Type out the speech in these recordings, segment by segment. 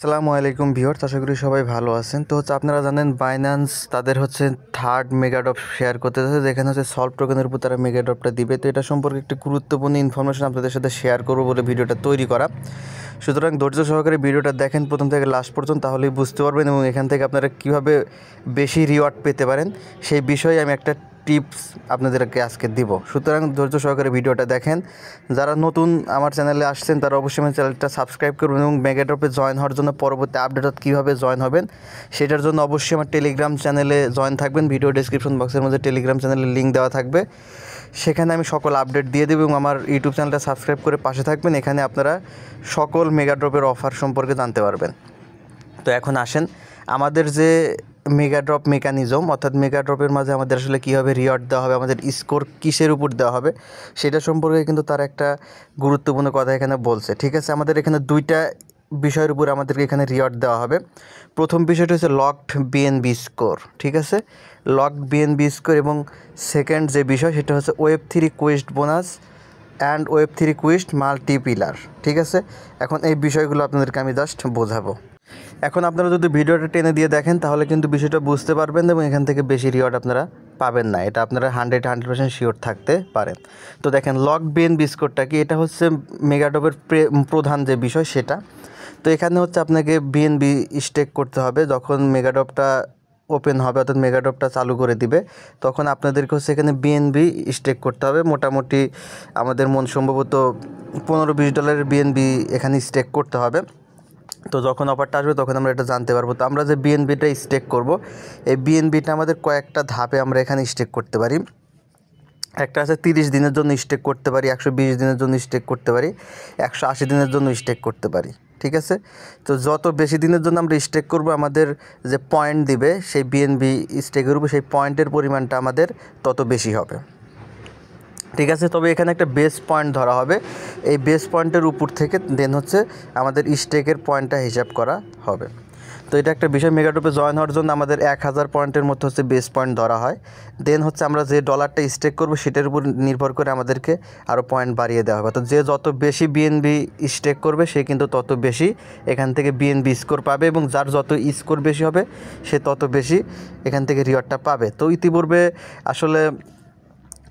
আসসালামু আলাইকুম ভিউয়ার্স, আশা করি সবাই ভালো আছেন। তো আপনারা জানেন বাইন্যান্স তাদের থার্ড মেগাড্রপ শেয়ার করতেছে, যেখানে সল্ভ টোকেনের উপর তারা মেগাড্রপটা দিবে। তো এটা সম্পর্কে একটি গুরুত্বপূর্ণ ইনফরমেশন আপনাদের সাথে শেয়ার করবো বলে ভিডিওটা তৈরি করা। সুতরাং ধৈর্য সহকারে ভিডিওটা দেখেন প্রথম থেকে লাস্ট পর্যন্ত, তাহলেই বুঝতে পারবেন এবং এখান থেকে আপনারা কীভাবে বেশি রিওয়ার্ড পেতে পারেন সেই বিষয়ে আমি একটা টিপস আপনাদেরকে আজকে দিব। সুতরাং ধৈর্য সহকারে ভিডিওটা দেখেন। যারা নতুন আমার চ্যানেলে আসছেন তারা অবশ্যই আমার চ্যানেলটা সাবস্ক্রাইব করবেন এবং মেগাড্রপে জয়েন হওয়ার জন্য পরবর্তী আপডেট কীভাবে জয়েন হবেন সেটার জন্য অবশ্যই আমার টেলিগ্রাম চ্যানেলে জয়েন থাকবেন। ভিডিও ডেসক্রিপশন বক্সের মধ্যে টেলিগ্রাম চ্যানেলের লিঙ্ক দেওয়া থাকবে, সেখানে আমি সকল আপডেট দিয়ে দেবো এবং আমার ইউটিউব চ্যানেলটা সাবস্ক্রাইব করে পাশে থাকবেন। এখানে আপনারা সকল মেগাড্রপের অফার সম্পর্কে জানতে পারবেন। তো এখন আসেন আমাদের যে মেগাড্রপ মেকানিজম, অর্থাৎ মেগাড্রপের মাঝে আমাদের আসলে কীভাবে রিওয়ার্ড দেওয়া হবে, আমাদের স্কোর কিসের উপর দেওয়া হবে সেটা সম্পর্কে কিন্তু তার একটা গুরুত্বপূর্ণ কথা এখানে বলছে। ঠিক আছে, আমাদের এখানে দুইটা বিষয়ের উপর আমাদেরকে এখানে রিওয়ার্ড দেওয়া হবে। প্রথম বিষয়টা হচ্ছে লকড বিএনবি স্কোর। ঠিক আছে, লকড বিএনবি স্কোর, এবং সেকেন্ড যে বিষয় সেটা হচ্ছে ওয়েব3 কুইস্ট বোনাস অ্যান্ড ওয়েব3 কুইস্ট মাল্টিপিলার। ঠিক আছে, এখন এই বিষয়গুলো আপনাদেরকে আমি জাস্ট বোঝাবো। এখন আপনারা যদি ভিডিওটা টেনে দিয়ে দেখেন তাহলে কিন্তু বিষয়টা বুঝতে পারবেন এবং এখান থেকে বেশি রিওয়ার্ড আপনারা পাবেন না, এটা আপনারা 100% শিওর থাকতে পারেন। তো দেখেন লকড বিএনবি স্কোরটা কি, এটা হচ্ছে মেগাড্রপের প্রধান যে বিষয় সেটা। তো এখানে আপনাকে বিএনবি স্টেক করতে হবে। যখন মেগাড্রপটা ওপেন হবে অর্থাৎ মেগাড্রপটা চালু করে দিবে তখন আপনাদেরকে এখানে বিএনবি স্টেক করতে হবে। মোটামুটি আমাদের সম্ভবত $15-20 বিএনবি এখানে স্টেক করতে হবে। তো যখন অফারটা আসবে তখন আমরা এটা জানতে পারবো। তো আমরা যে বিএনবিটা স্টেক করব, এই বিএনবিটা আমাদের কয়েকটা ধাপে আমরা এখানে স্টেক করতে পারি। একটা আছে 30 দিনের জন্য স্টেক করতে পারি, 120 দিনের জন্য স্টেক করতে পারি, 180 দিনের জন্য স্টেক করতে পারি। ঠিক আছে, তো যত বেশি দিনের জন্য আমরা স্টেক করব আমাদের যে পয়েন্ট দিবে সেই বিএনবি স্টেকের উপর, সেই পয়েন্টের পরিমাণটা আমাদের তত বেশি হবে। ঠিক আছে, তবে এখানে একটা বেস পয়েন্ট ধরা হবে, এই বেস পয়েন্টের উপর থেকে দেন আমাদের স্টেকের পয়েন্টটা হিসাব করা হবে। তো এটা একটা বিষয়। মেগাড্রপে জয়েন হওয়ার জন্য আমাদের 1000 পয়েন্টের মধ্যে বেস পয়েন্ট ধরা হয়। দেন আমরা যে ডলারটা স্টেক করবো সেটার উপর নির্ভর করে আমাদেরকে আরও পয়েন্ট বাড়িয়ে দেওয়া হবে। তো যে যত বেশি বিএনবি স্টেক করবে সে কিন্তু তত বেশি এখান থেকে বিএনবি স্কোর পাবে, এবং যার যত স্কোর বেশি হবে সে তত বেশি এখান থেকে রিওয়ার্ডটা পাবে। তো ইতিপূর্বে আসলে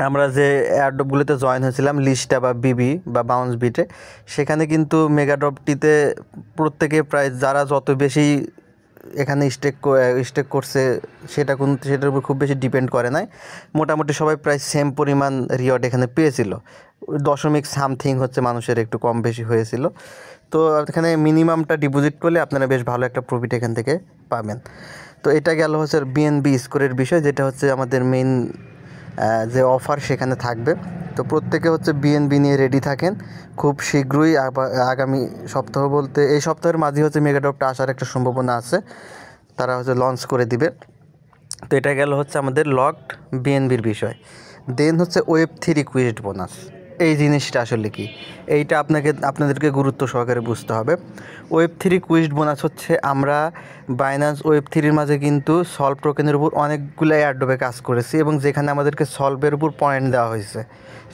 আমরা যে এয়ারড্রপগুলোতে জয়েন হয়েছিলাম, লিস্টা বা বিবি বা বাউন্স বিটে, সেখানে কিন্তু মেগাড্রপটিতে প্রত্যেকে প্রায় যারা যত বেশি এখানে স্টেক করছে সেটার উপর খুব বেশি ডিপেন্ড করে নাই। মোটামুটি সবাই প্রায় সেম পরিমাণ রিওয়ার্ড এখানে পেয়েছিল, দশমিক সামথিং মানুষের একটু কম বেশি হয়েছিল। তো এখানে মিনিমামটা ডিপোজিট করলে আপনারা বেশ ভালো একটা প্রফিট এখান থেকে পাবেন। তো এটা গেল বিএনবি স্কোরের বিষয়, যেটা আমাদের মেইন যে অফার সেখানে থাকবে। তো প্রত্যেকে বিএনবি নিয়ে রেডি থাকেন। খুব শীঘ্রই আগামী সপ্তাহ বলতে এই সপ্তাহের মাঝে মেগাড্রপটা আসার একটা সম্ভাবনা আছে, তারা লঞ্চ করে দিবে। তো এটা গেল আমাদের লকড বিএনবির বিষয়। দেন ওয়েব3 কুইস্ট বোনাস। এই জিনিসটা আসলে কি, এইটা আপনাদেরকে গুরুত্ব সহকারে বুঝতে হবে। ওয়েব3 কুইস্ট বোনাস আমরা বাইন্যান্স ওয়েব3-র মাঝে কিন্তু সলভ টোকেনের উপর অনেকগুলো এয়ারড্রপে কাজ করেছি এবং যেখানে আমাদেরকে সলভের উপর পয়েন্ট দেওয়া হয়েছে।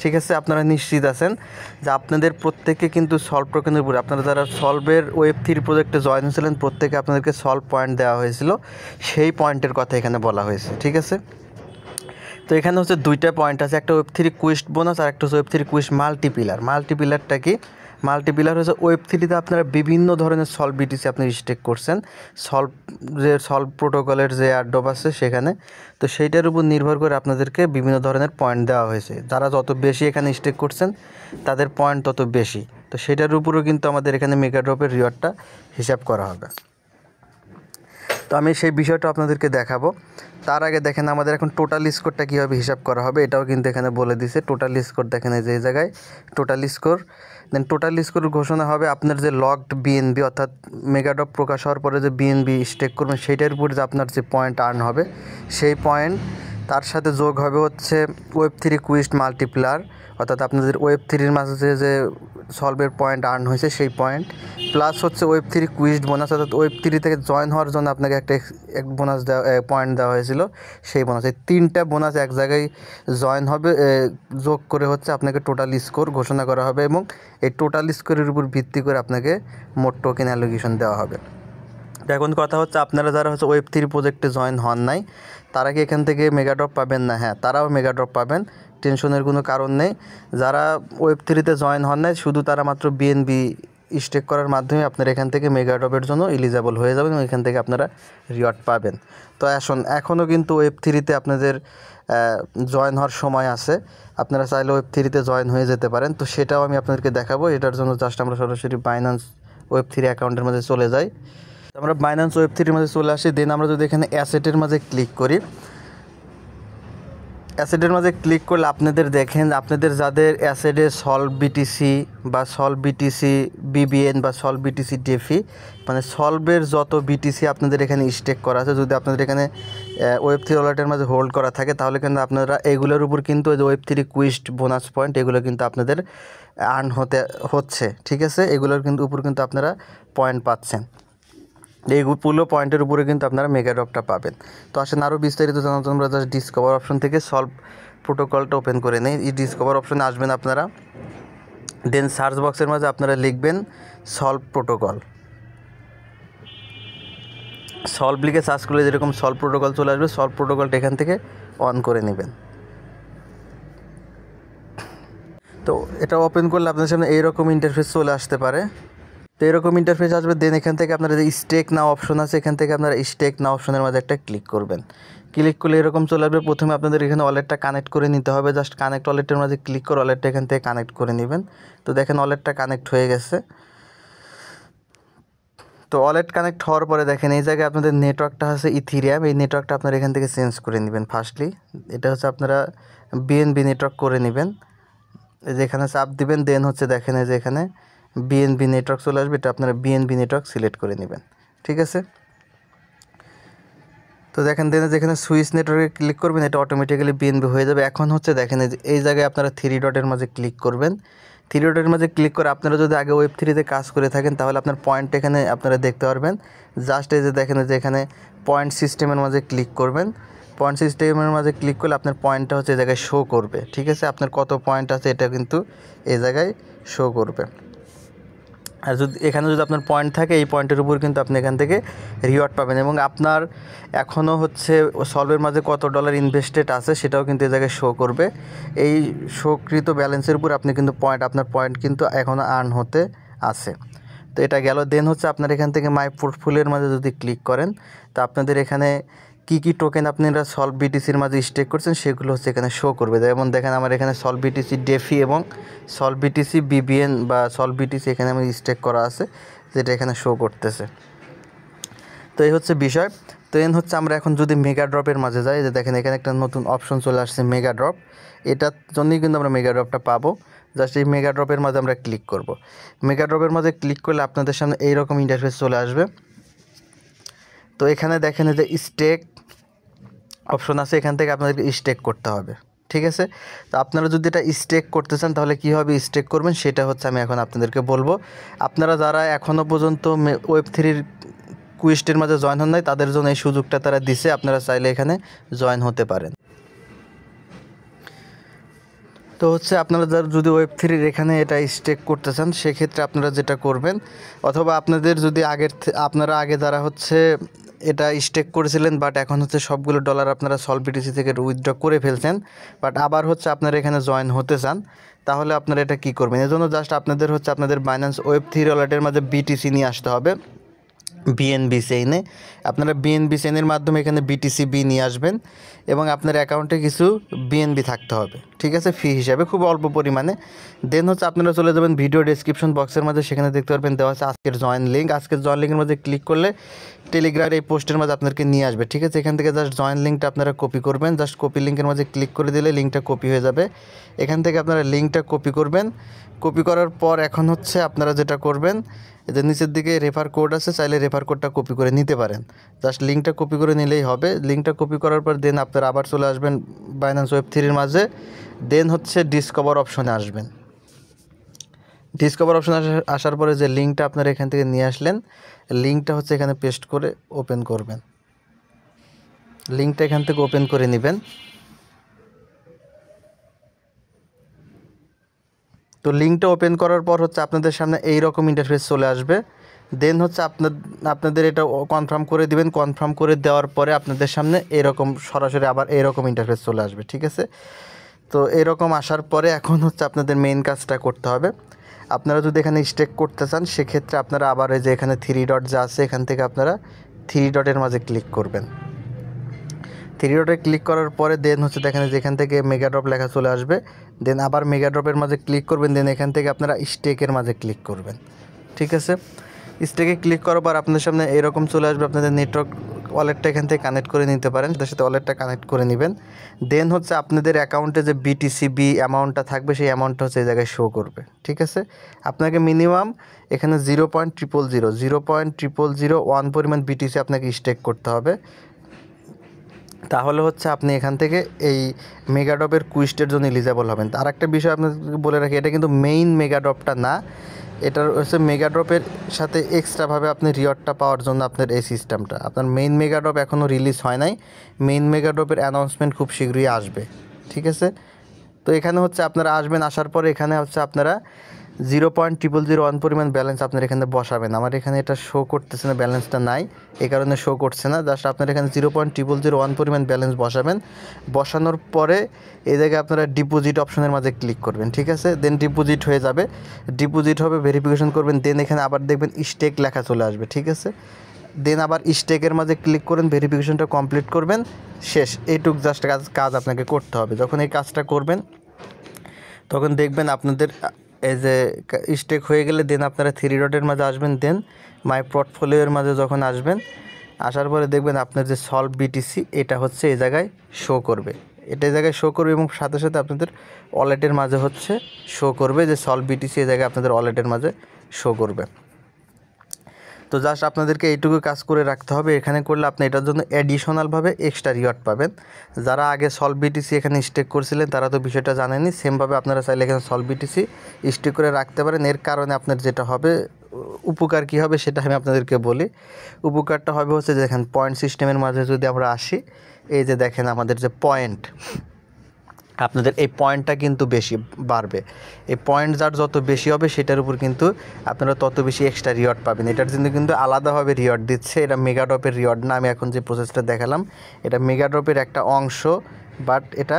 ঠিক আছে, আপনারা নিশ্চিত আছেন যে আপনাদের প্রত্যেককে কিন্তু সলভ টোকেনের উপর, আপনারা যারা সলভের ওয়েব3 প্রজেক্টে জয়েন হয়েছিলেন প্রত্যেকে আপনাদেরকে সলভ পয়েন্ট দেওয়া হয়েছিল, সেই পয়েন্টের কথা এখানে বলা হয়েছে। ঠিক আছে, তো এখানে দুইটা পয়েন্ট আছে, একটা ওয়েব3 কুইস্ট বোনাস আর একটা ওয়েব3 কুইস্ট মাল্টিপিলার। মাল্টিপিলারটা কি, মাল্টিপিলার ওয়েব3তে আপনারা বিভিন্ন ধরনের সলভ বিটিসি আপনি স্টেক করছেন, সলভ প্রোটোকলের যে এয়ারড্রপ আছে সেখানে। তো সেইটার উপর নির্ভর করে আপনাদেরকে বিভিন্ন ধরনের পয়েন্ট দেওয়া হয়েছে, যারা যত বেশি এখানে স্টেক করছেন তাদের পয়েন্ট তত বেশি। তো সেটার উপরেও কিন্তু আমাদের এখানে মেগাড্রপের রিওয়ার্ডটা হিসাব করা হবে। তো আমি সেই বিষয়টা আপনাদেরকে দেখাবো। তার আগে দেখেন আমাদের এখন টোটাল স্কোরটা কীভাবে হিসাব করা হবে এটাও কিন্তু এখানে বলে দিছে। টোটাল স্কোর দেখেন এই যে এই জায়গায় টোটাল স্কোর, দেন টোটাল স্কোর ঘোষণা হবে আপনার যে লকড বিএনবি অর্থাৎ মেগাড্রপ প্রকাশ হওয়ার পরে যে বিএনবি স্টেক করবেন সেইটার উপর যে আপনার যে পয়েন্ট আর্ন হবে সেই পয়েন্ট, তার সাথে যোগ হবে ওয়েব3 কুইস্ট মাল্টিপ্লার অর্থাৎ আপনাদের ওয়েব3-র মাঝে যে সলভের পয়েন্ট আর্ন হয়েছে সেই পয়েন্ট, প্লাস ওয়েব3 কুইস্ট বোনাস অর্থাৎ ওয়েব3 থেকে জয়েন হওয়ার জন্য আপনাকে এক বোনাস পয়েন্ট দেওয়া হয়েছিল সেই বোনাস। এই তিনটা বোনাস এক জায়গায় জয়েন হবে, যোগ করে আপনাকে টোটাল স্কোর ঘোষণা করা হবে এবং এই টোটাল স্কোরের উপর ভিত্তি করে আপনাকে মোট টোকেন অ্যালোকেশন দেওয়া হবে। এখন কথা হচ্ছে আপনারা যারা হচ্ছে ওয়েব3 প্রজেক্টে জয়েন হন নাই তারা কি এখান থেকে মেগাড্রপ পাবেন না? হ্যাঁ, তারাও মেগাড্রপ পাবেন, টেনশনের কোনো কারণ নেই। যারা ওয়েব3তে জয়েন হন নাই শুধু তারা মাত্র বিএনবি স্টেক করার মাধ্যমে আপনারা এখান থেকে মেগাড্রপের জন্য এলিজেবল হয়ে যাবেন এবং এখান থেকে আপনারা রিওয়ার্ড পাবেন। তো এখনও কিন্তু ওয়েব3তে আপনাদের জয়েন হওয়ার সময় আছে, আপনারা চাইলে ওয়েব3তে জয়েন হয়ে যেতে পারেন। তো সেটাও আমি আপনাদেরকে দেখাবো। এটার জন্য জাস্ট আমরা সরাসরি বাইন্যান্স ওয়েব3 অ্যাকাউন্টের মধ্যে চলে যাই। আমরা বাইন্যান্স ওয়েব3 মাঝে চলে আসি। দেন আমরা যদি এখানে অ্যাসেটের মাঝে ক্লিক করি, অ্যাসেটের মাঝে ক্লিক করলে আপনাদের দেখেন আপনাদের যাদের অ্যাসেটে সলভ বিটিসি বা সলভ বিটিসি বিবিএন বা সলভ বিটিসি ডেফি মানে সলভের যত বিটিসি আপনাদের এখানে স্টেক করা আছে, যদি আপনাদের এখানে ওয়েব3 ওয়ালেটের মাঝে হোল্ড করা থাকে তাহলে কিন্তু আপনারা এগুলোর উপর কিন্তু ওই যে ওয়েব3 কুইস্ট বোনাস পয়েন্ট এগুলো কিন্তু আপনাদের আর্ন হচ্ছে, ঠিক আছে? এগুলোর কিন্তু উপর কিন্তু আপনারা পয়েন্ট পাচ্ছেন। এই পুরো পয়েন্টের উপরে কিন্তু আপনারা মেগাড্রপটা পাবেন। তো আসেন আরও বিস্তারিত জানার জন্য আমরা জাস্ট ডিসকভার অপশন থেকে সলভ প্রোটোকলটা ওপেন করে নিই। এই ডিসকভার অপশনে আসবেন আপনারা, দেন সার্চ বক্সের মাঝে আপনারা লিখবেন সলভ প্রোটোকল। সলভ লিখে সার্চ করলে যেরকম সলভ প্রোটোকল চলে আসবে, সলভ প্রোটোকলটা এখান থেকে অন করে নেবেন। তো এটা ওপেন করলে আপনাদের সামনে এইরকম ইন্টারফেস চলে আসতে পারে। তো এরকম ইন্টারফেস আসবে। দেন এখান থেকে আপনারা যে স্টেক নাও অপশন আছে, এখান থেকে আপনারা স্টেক নাও অপশনের মাঝে একটা ক্লিক করবেন। ক্লিক করলে এরকম চলে আসবে। প্রথমে আপনাদের এখানে ওয়ালেটটা কানেক্ট করে নিতে হবে। জাস্ট কানেক্ট ওয়ালেটের মাঝে ক্লিক করে ওয়ালেটটা এখান থেকে কানেক্ট করে নেবেন। তো দেখেন ওয়ালেটটা কানেক্ট হয়ে গেছে। তো ওয়ালেট কানেক্ট হওয়ার পরে দেখেন এই জায়গায় আপনাদের নেটওয়ার্কটা আছে ইথিরিয়াম, এই নেটওয়ার্কটা আপনারা এখান থেকে চেঞ্জ করে নেবেন। ফার্স্টলি এটা হচ্ছে আপনারা বিএনবি নেটওয়ার্ক করে নেবেন। এই যে এখানে চাপ দিবেন, দেন হচ্ছে দেখেন এই যে এখানে বিএনবি নেটওয়ার্ক চলে আসবে, এটা আপনারা বিএনবি নেটওয়ার্ক সিলেক্ট করে নেবেন, ঠিক আছে? তো দেখেন দেন যেখানে সুইচ নেটওয়ার্কে ক্লিক করবেন এটা অটোমেটিক্যালি বিএনবি হয়ে যাবে। এখন হচ্ছে দেখেন এই জায়গায় আপনারা 3 ডটের মাঝে ক্লিক করবেন। 3 ডটের মাঝে ক্লিক করে আপনারা যদি আগে ওয়েব3তে কাজ করে থাকেন তাহলে আপনার পয়েন্ট এখানে আপনারা দেখতে পারবেন। জাস্ট এই যে দেখেন যে এখানে পয়েন্ট সিস্টেমের মাঝে ক্লিক করবেন। পয়েন্ট সিস্টেমের মাঝে ক্লিক করলে আপনার পয়েন্টটা হচ্ছে এই জায়গায় শো করবে, ঠিক আছে? আপনার কত পয়েন্ট আছে এটা কিন্তু এই জায়গায় শো করবে। আর এখানে যদি আপনার পয়েন্ট থাকে এই পয়েন্টের উপর কিন্তু আপনি এখান থেকে রিওয়ার্ড পাবেন এবং আপনার এখনও হচ্ছে সলভের মাঝে কত ডলার ইনভেস্টেড আছে সেটাও কিন্তু এই জায়গায় শো করবে। এই শোকৃত ব্যালেন্সের উপর আপনি কিন্তু আপনার পয়েন্ট কিন্তু এখনও আর্ন হতে আছে। তো এটা গেল। দেন হচ্ছে আপনার এখান থেকে মাই পোর্টফোলিওর মাঝে যদি ক্লিক করেন তো আপনাদের এখানে কী টোকেন আপনারা সলভ বিটিসির মাঝে স্টেক করছেন সেগুলো হচ্ছে এখানে শো করবে। যেমন দেখেন আমার এখানে সলভ বিটিসি ডেফি এবং সলভ বিটিসি বিবিএন বা সলভ বিটিসি এখানে আমি স্টেক করা আছে, যেটা এখানে শো করতেছে। তো এই হচ্ছে বিষয়। তো হচ্ছে আমরা এখন যদি মেগা ড্রপের মাঝে যাই, যে দেখেন এখানে একটা নতুন অপশন চলে আসছে মেগা ড্রপ, এটার জন্যই কিন্তু আমরা মেগা ড্রপটা পাবো। জাস্ট এই মেগা ড্রপের মাঝে আমরা ক্লিক করব। মেগা ড্রপের মাঝে ক্লিক করলে আপনাদের সামনে এইরকম ইন্টারফেস চলে আসবে। তো এখানে দেখেন যে স্টেক অপশন আছে, এখান থেকে আপনাদেরকে স্টেক করতে হবে, ঠিক আছে? তো আপনারা যদি এটা স্টেক করতে চান তাহলে কীভাবে স্টেক করবেন সেটা হচ্ছে আমি এখন আপনাদেরকে বলবো। আপনারা যারা এখনও পর্যন্ত ওয়েব3 কুইস্টের মাঝে জয়েন হন নাই তাদের জন্য এই সুযোগটা তারা দিছে, আপনারা চাইলে এখানে জয়েন হতে পারেন। তো হচ্ছে আপনারা যারা যদি ওয়েব3 এখানে এটা স্টেক করতে চান সেক্ষেত্রে আপনারা যেটা করবেন, অথবা আপনাদের যদি আপনারা আগে যারা হচ্ছে এটা স্টেক করেছিলেন বাট এখন হচ্ছে সবগুলো ডলার আপনারা সলভ বিটিসি থেকে উইথড্র করে ফেলছেন বাট আবার হচ্ছে আপনারা এখানে জয়েন হতে চান, তাহলে আপনারা এটা কী করবেন? এজন্য জাস্ট আপনাদের হচ্ছে আপনাদের বাইন্যান্স ওয়েব3 ওয়ালেটের মাঝে বিটিসি নিয়ে আসতে হবে। বিএনবি চেইনে আপনারা বিএনবি চেইনের মাধ্যমে এখানে বিটিসিবি নিয়ে আসবেন এবং আপনার অ্যাকাউন্টে কিছু বিএনবি থাকতে হবে, ঠিক আছে? ফি হিসাবে খুব অল্প পরিমাণে। দেন হচ্ছে আপনারা চলে যাবেন ভিডিও ডেসক্রিপশন বক্সের মধ্যে, সেখানে দেখতে পারবেন দেওয়া আছে আজকের জয়েন লিঙ্ক। আজকের জয়েন লিঙ্কের মধ্যে ক্লিক করলে টেলিগ্রামের এই পোস্টের মাঝে আপনাদেরকে নিয়ে আসবে, ঠিক আছে? এখান থেকে জাস্ট জয়েন লিঙ্কটা আপনারা কপি করবেন। জাস্ট কপি লিঙ্কের মাঝে ক্লিক করে দিলে লিঙ্কটা কপি হয়ে যাবে। এখান থেকে আপনারা লিঙ্কটা কপি করবেন। কপি করার পর এখন হচ্ছে আপনারা যেটা করবেন, যে নিচের দিকে রেফার কোড আছে, চাইলে রেফার কোডটা কপি করে নিতে পারেন। জাস্ট লিঙ্কটা কপি করে নিলেই হবে। লিঙ্কটা কপি করার পর দেন আপনারা আবার চলে আসবেন বাইন্যান্স ওয়েব3 মাঝে। দেন হচ্ছে ডিসকভার অপশনে আসবেন। ডিসকভার অপশন আসার পরে যে লিঙ্কটা আপনারা এখান থেকে নিয়ে আসলেন, লিঙ্কটা হচ্ছে এখানে পেস্ট করে ওপেন করবেন। লিঙ্কটা এখান থেকে ওপেন করে নেবেন। তো লিঙ্কটা ওপেন করার পর হচ্ছে আপনাদের সামনে এই রকম ইন্টারফেস চলে আসবে। দেন হচ্ছে আপনাদের এটা কনফার্ম করে দিবেন। কনফার্ম করে দেওয়ার পরে আপনাদের সামনে এরকম সরাসরি আবার এরকম ইন্টারফেস চলে আসবে, ঠিক আছে। তো এরকম আসার পরে এখন হচ্ছে আপনাদের মেইন কাজটা করতে হবে। আপনারা যদি এখানে স্টেক করতে চান সেক্ষেত্রে আপনারা আবার এই যে এখানে 3 ডট যা আছে এখান থেকে আপনারা 3 ডটের মাঝে ক্লিক করবেন। 3 ডটে ক্লিক করার পরে দেন হচ্ছে দেখেন যেখান থেকে মেগাড্রপ লেখা চলে আসবে, দেন আবার মেগাড্রপের মাঝে ক্লিক করবেন। দেন এখান থেকে আপনারা স্টেকের মাঝে ক্লিক করবেন, ঠিক আছে। স্টেকে ক্লিক করার পর আপনাদের সামনে এরকম চলে আসবে। আপনাদের নেটওয়ার্ক ওয়ালেটটা এখান থেকে কানেক্ট করে নিতে পারেন, তার সাথে ওয়ালেটটা কানেক্ট করে নেবেন। দেন হচ্ছে আপনাদের অ্যাকাউন্টে যে BTC অ্যামাউন্টটা থাকবে সেই অ্যামাউন্টটা হচ্ছে এই জায়গায় শো করবে, ঠিক আছে। আপনাকে মিনিমাম এখানে 0.00001 পরিমাণ BTC আপনাকে স্টেক করতে হবে। তাহলে হচ্ছে আপনি এখান থেকে এই মেগাড্রপের কুইস্টের জন্য এলিজেবল হবেন। আর একটা বিষয় আপনাদেরকে বলে রাখি, এটা কিন্তু মেইন মেগাড্রপটা না, এটার হচ্ছে মেগাড্রপের সাথে এক্সট্রাভাবে আপনি রিওয়ার্ডটা পাওয়ার জন্য আপনার এই সিস্টেমটা। আপনার মেইন মেগাড্রপ এখনও রিলিজ হয় নাই, মেইন মেগাড্রপের অ্যানাউন্সমেন্ট খুব শীঘ্রই আসবে, ঠিক আছে। তো এখানে হচ্ছে আপনারা আসবেন, আসার পরে এখানে হচ্ছে আপনারা 0.00001 পরিমাণ ব্যালেন্স আপনার এখানে বসাবেন। আমার এখানে এটা শো করতেছে না, ব্যালেন্সটা নাই এই কারণে শো করছে না। জাস্ট আপনার এখানে 0.001 পরিমাণ ব্যালেন্স বসাবেন। বসানোর পরে এই জায়গায় আপনারা ডিপোজিট অপশনের মাঝে ক্লিক করবেন, ঠিক আছে। দেন ডিপোজিট হয়ে যাবে, ডিপোজিট হবে, ভেরিফিকেশন করবেন। দেন এখানে আবার দেখবেন স্টেক লেখা চলে আসবে, ঠিক আছে। দেন আবার স্টেকের মাঝে ক্লিক করেন, ভেরিফিকেশনটা কমপ্লিট করবেন, শেষ। এইটুক জাস্ট কাজ আপনাকে করতে হবে। যখন এই কাজটা করবেন তখন দেখবেন আপনাদের এই যে স্টেক হয়ে গেলে দেন আপনারা 3 ডটের মাঝে আসবেন। দেন মাই পোর্টফোলিওর মাঝে যখন আসবেন, আসার পরে দেখবেন আপনার যে সলভ BTC এটা হচ্ছে এই জায়গায় শো করবে, এটা এই জায়গায় শো করবে এবং সাথে সাথে আপনাদের ওয়ালেটের মাঝে হচ্ছে শো করবে যে সলভ BTC এই জায়গায় আপনাদের ওয়ালেটের মাঝে শো করবে। তো জাস্ট আপনাদেরকে এইটুকু কাজ করে রাখতে হবে। এখানে করলে আপনি এটার জন্য অ্যাডিশনালভাবে এক্সট্রা রিওয়ার্ড পাবেন। যারা আগে সলভ BTC এখানে স্টেক করছিলেন তারা তো বিষয়টা জানেনই, সেমভাবে আপনারা চাইলে এখানে সলভ BTC স্টেক করে রাখতে পারেন। এর কারণে আপনার যেটা হবে, উপকার কী হবে সেটা আমি আপনাদেরকে বলি। উপকারটা হবে হচ্ছে দেখেন পয়েন্ট সিস্টেমের মাঝে যদি আমরা আসি, এই যে দেখেন আমাদের যে পয়েন্ট, আপনাদের এই পয়েন্টটা কিন্তু বেশি বাড়বে। এই পয়েন্ট যার যত বেশি হবে সেটার উপর কিন্তু আপনারা তত বেশি এক্সট্রা রিওয়ার্ড পাবেন। এটার জন্য কিন্তু আলাদাভাবে রিওয়ার্ড দিচ্ছে, এটা মেগাড্রপের রিওয়ার্ড না। আমি এখন যে প্রসেসটা দেখালাম এটা মেগাড্রপের একটা অংশ, বাট এটা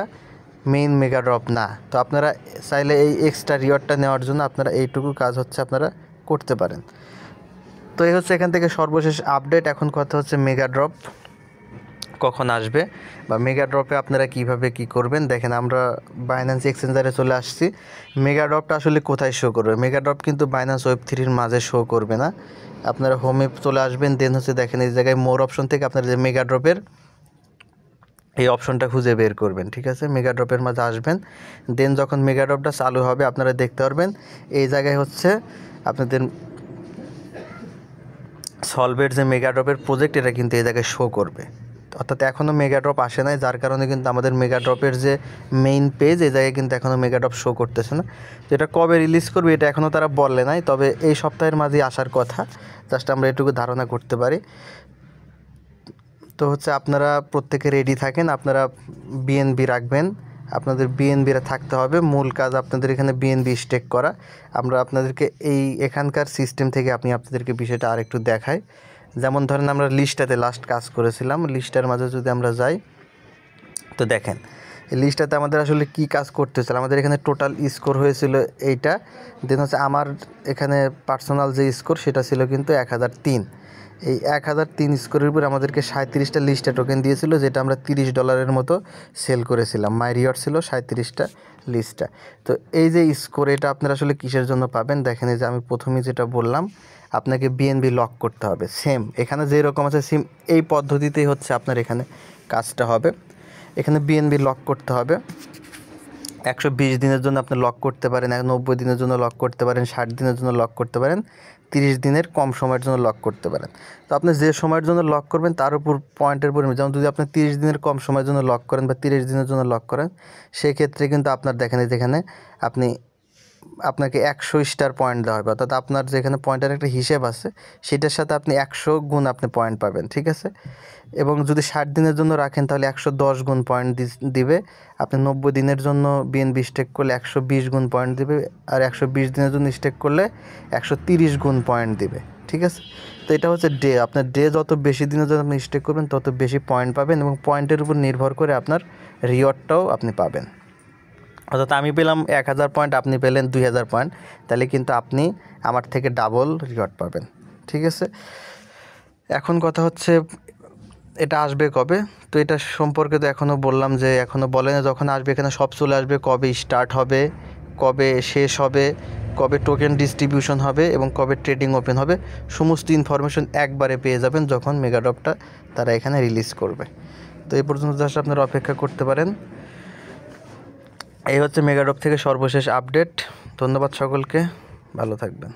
মেইন মেগাড্রপ না। তো আপনারা চাইলে এই এক্সট্রা রিওয়ার্ডটা নেওয়ার জন্য আপনারা এইটুকু কাজ হচ্ছে আপনারা করতে পারেন। তো এই হচ্ছে এখান থেকে সর্বশেষ আপডেট। এখন কথা হচ্ছে মেগাড্রপ কখন আসবে বা মেগাড্রপে আপনারা কিভাবে কি করবেন। দেখেন আমরা বাইন্যান্স এক্সচেঞ্জারে চলে আসছি। মেগাড্রপটা আসলে কোথায় শো করবে? মেগাড্রপ কিন্তু বাইন্যান্স ওয়েব3-র মাঝে শো করবে না। আপনারা হোমে চলে আসবেন, দেন হচ্ছে দেখেন এই জায়গায় মোর অপশন থেকে আপনারা যে মেগাড্রপের এই অপশনটা খুঁজে বের করবেন, ঠিক আছে। মেগাড্রপের মাঝে আসবেন, দেন যখন মেগাড্রপটা চালু হবে আপনারা দেখতে পারবেন এই জায়গায় হচ্ছে আপনাদের সলভের যে মেগাড্রপের প্রজেক্ট এটা কিন্তু এই জায়গায় শো করবে। অর্থাৎ এখনও মেগাড্রপ আসে নাই, যার কারণে কিন্তু আমাদের মেগাড্রপের যে মেইন পেজ এই জায়গায় কিন্তু এখনও মেগাড্রপ শো করতেছে না। যেটা কবে রিলিজ করবে এটা এখনও তারা বলে নাই, তবে এই সপ্তাহের মাঝে আসার কথা। জাস্ট আমরা এটুকু ধারণা করতে পারি। তো হচ্ছে আপনারা প্রত্যেকে রেডি থাকেন, আপনারা BNB রাখবেন, আপনাদের BNB থাকতে হবে। মূল কাজ আপনাদের এখানে BNB স্টেক করা। আমরা আপনাদেরকে এখানকার সিস্টেম থেকে আপনাদেরকে বিষয়টা আরেকটু দেখাই। যেমন ধরেন আমরা লিস্টটাতে লাস্ট কাজ করেছিলাম, লিস্টের মাঝে যদি আমরা যাই তো দেখেন এই লিস্টটাতে আমাদের আসলে কি কাজ করতে হয়েছিল। আমাদের এখানে টোটাল স্কোর হয়েছিল এইটা, দেন হচ্ছে আমার এখানে পার্সোনাল যে স্কোর সেটা ছিল কিন্তু 1003। এই 1003 স্কোরের উপর আমাদেরকে 37টা লিস্টে টোকেন দিয়েছিল, যেটা আমরা $30 মতো সেল করেছিলাম। মাই রিওয়ার্ড ছিল 37টা লিস্টটা। তো এই যে স্কোর এটা আপনারা আসলে কিসের জন্য পাবেন দেখেন, এই যে আমি প্রথমেই যেটা বললাম আপনাকে BNB লক করতে হবে। সেম এখানে যেরকম আছে সেম এই পদ্ধতিতেই হচ্ছে আপনার এখানে কাজটা হবে। এখানে BNB লক করতে হবে। 120 দিনের জন্য আপনি লক করতে পারেন, 90 দিনের জন্য লক করতে পারেন, 60 দিনের জন্য লক করতে পারেন, 30 দিনের কম সময়ের জন্য লক করতে পারেন। তো আপনি যে সময়ের জন্য লক করবেন তার উপর পয়েন্টের পরিমাণ, যেমন যদি আপনি 30 দিনের কম সময়ের জন্য লক করেন বা 30 দিনের জন্য লক করেন, সেক্ষেত্রে কিন্তু আপনার দেখেন যেখানে আপনি আপনাকে 100 স্টার পয়েন্ট দেওয়া হবে, অর্থাৎ আপনার যেখানে পয়েন্টের একটা হিসেব আছে সেটার সাথে আপনি 100 গুণ আপনি পয়েন্ট পাবেন, ঠিক আছে। এবং যদি 60 দিনের জন্য রাখেন তাহলে 110 গুণ পয়েন্ট দিবে। আপনি 90 দিনের জন্য বিএনবি স্টেক করলে 120 গুণ পয়েন্ট দিবে, আর 120 দিনের জন্য স্টেক করলে 130 গুণ পয়েন্ট দিবে, ঠিক আছে। তো এটা হচ্ছে ডে, আপনার ডে যত বেশি দিনের জন্য আপনি স্টেক করবেন তত বেশি পয়েন্ট পাবেন, এবং পয়েন্টের উপর নির্ভর করে আপনার রিওয়ার্ডটাও আপনি পাবেন। অর্থাৎ আমি পেলাম 1000 পয়েন্ট, আপনি পেলেন 2000 পয়েন্ট, তাহলে কিন্তু আপনি আমার থেকে ডাবল রিওয়ার্ড পাবেন, ঠিক আছে। এখন কথা হচ্ছে এটা আসবে কবে? তো এটা সম্পর্কে তো এখনও বললাম যে এখনও বলে না যখন আসবে, এখানে সব চলে আসবে, কবে স্টার্ট হবে, কবে শেষ হবে, কবে টোকেন ডিস্ট্রিবিউশন হবে এবং কবে ট্রেডিং ওপেন হবে, সমস্ত ইনফরমেশন একবারে পেয়ে যাবেন যখন মেগাড্রপটা তারা এখানে রিলিজ করবে। তো এই পর্যন্ত জাস্ট আপনারা অপেক্ষা করতে পারেন। এই হচ্ছে মেগাড্রপ থেকে সর্বশেষ আপডেট। ধন্যবাদ সকলকে, ভালো থাকবেন।